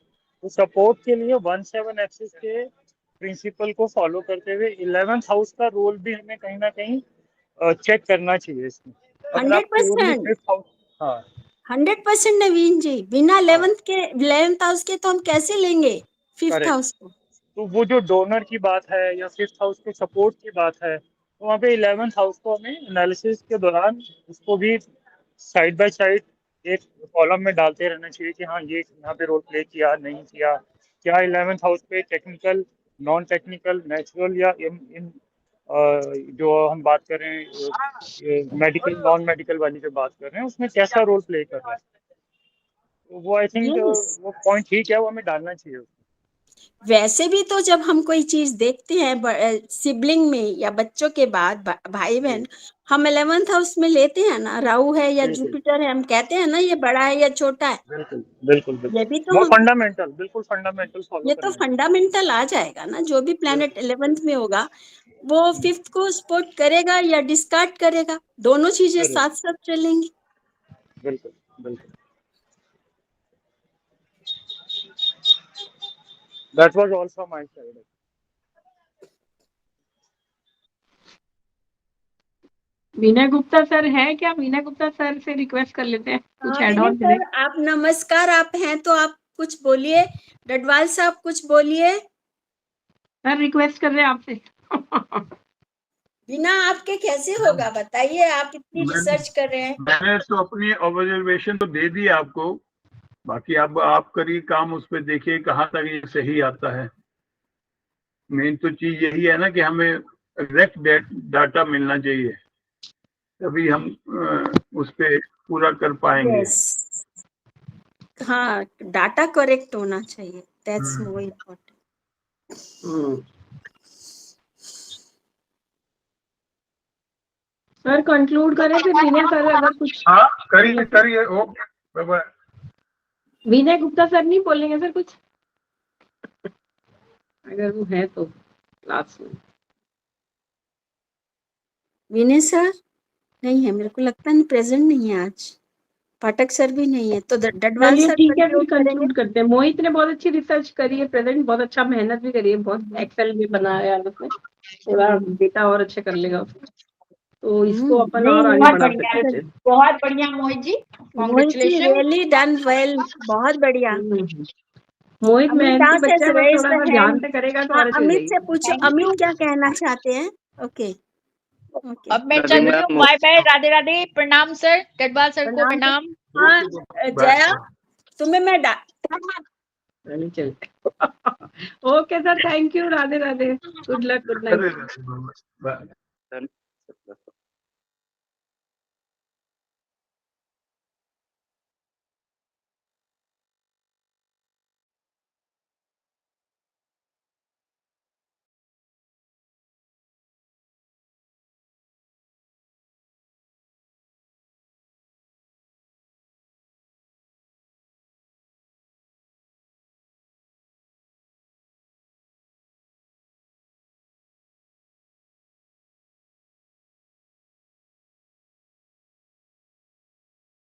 तो सपोर्ट के लिए 1-7 एक्सिस के प्रिंसिपल को फॉलो करते हुए 11th हाउस का रोल भी हमें कहीं ना कहीं चेक करना चाहिए इसमें। अगर आप प्योरली 100% फिफ्थ हाउस, हाँ 100% नवीन जी, बिना हाँ 11th हाउस के तो हम कैसे लेंगे फिफ्थ करेक्ट, हाउस को। तो वो जो डोनर की बात है या फिफ्थ हाउस के सपोर्ट की बात है, तो वहाँ पे 11th हाउस को हमें एनालिसिस के दौरान उसको भी साइड बाय साइड एक कॉलम में डालते रहना चाहिए कि हाँ ये यहाँ पे रोल प्ले किया नहीं किया, क्या 11th हाउस पे टेक्निकल, नॉन टेक्निकल, नेचुरल या इन जो हम बात कर रहे हैं मेडिकल नॉन मेडिकल वाली जो बात कर रहे हैं उसमें कैसा रोल प्ले कर रहा है। तो वो आई थिंक यस, वो पॉइंट ठीक है, वो हमें डालना चाहिए। वैसे भी तो जब हम कोई चीज देखते हैं सिबलिंग में या बच्चों के बाद भाई बहन, हम 11th हाउस में लेते हैं ना, राहु है या बिल्कुल जुपिटर है, हम कहते हैं ना ये बड़ा है या छोटा है। बिल्कुल बिल्कुल ये बिल्कुल, भी तो वो हम, फंडामेंटल, बिल्कुल फंडामेंटल फॉलो ये तो करना है। फंडामेंटल आ जाएगा ना, जो भी प्लेनेट 11th में होगा वो फिफ्थ को सपोर्ट करेगा या डिस्कार्ड करेगा, दोनों चीजें करेक्ट, साथ साथ चलेंगी। बिल्कुल बिल्कुल, that was all from my side. Vinay Gupta sir है क्या? विनय गुप्ता सर से रिक्वेस्ट कर लेते हैं कुछ हाँ ऐड विनय ऑन करें। सर, आप नमस्कार, आप हैं तो आप कुछ बोलिए। डडवाल साहब कुछ बोलिए। सर रिक्वेस्ट कर रहे हैं आपसे। बिना आपके कैसे होगा बताइए, आप इतनी रिसर्च कर रहे हैं। मैंने तो अपनी ऑब्जर्वेशन तो दे दी आपको, बाकी अब आप करिए काम, उस पर देखिए कहाँ तक ये सही आता है। मेन तो चीज यही है ना कि हमें एग्जैक्ट डाटा मिलना चाहिए, तभी हम उस पे पूरा कर पाएंगे। यस, हाँ डाटा करेक्ट होना चाहिए, that's more important. Sir conclude करें फिर। विनय सर अगर कुछ, हाँ करिए करिए, ओके बाय बाय। विनय गुप्ता सर नहीं बोलेंगे सर कुछ अगर वो है तो लास्ट में। विनय सर नहीं है, मेरे को लगता है प्रेजेंट नहीं है आज। पाठक सर भी नहीं है, तो डडवाल चलिए सर ठीक है, फिर कंक्लूड करेंगे। कंक्लूड करते हैं। मोहित ने बहुत अच्छी रिसर्च करी है, प्रेजेंट बहुत अच्छा मेहनत भी करी है, बहुत एक्सेल भी बनाया है उसने, थोड़ा डेटा और अच्छे कर लेगा उसमें, तो इसको अपन नहीं और आगे बहुत बढ़ा बढ़िया, सकते हैं। बहुत बढ़िया Mohit ji, Mohit ji congratulation. Really done well, बहुत बढ़िया। मोहित अमित मेहनती दास बच्चा has है, बस raised थोड़ा the सा ध्यान hand। से करेगा तो हाँ और अच्छी हो अमित से जाएगी। पूछो, Thank अमित you। क्या कहना चाहते हैं। ओके ओके, अब मैं चल रही हूँ, बाय बाय, राधे राधे, प्रणाम सर, डडवाल सर को प्रणाम। प्रणाम। हाँ बाय जया, तुम्हें मैं चल okay sir, thank you, Radhe Radhe, good luck, good night. Bye.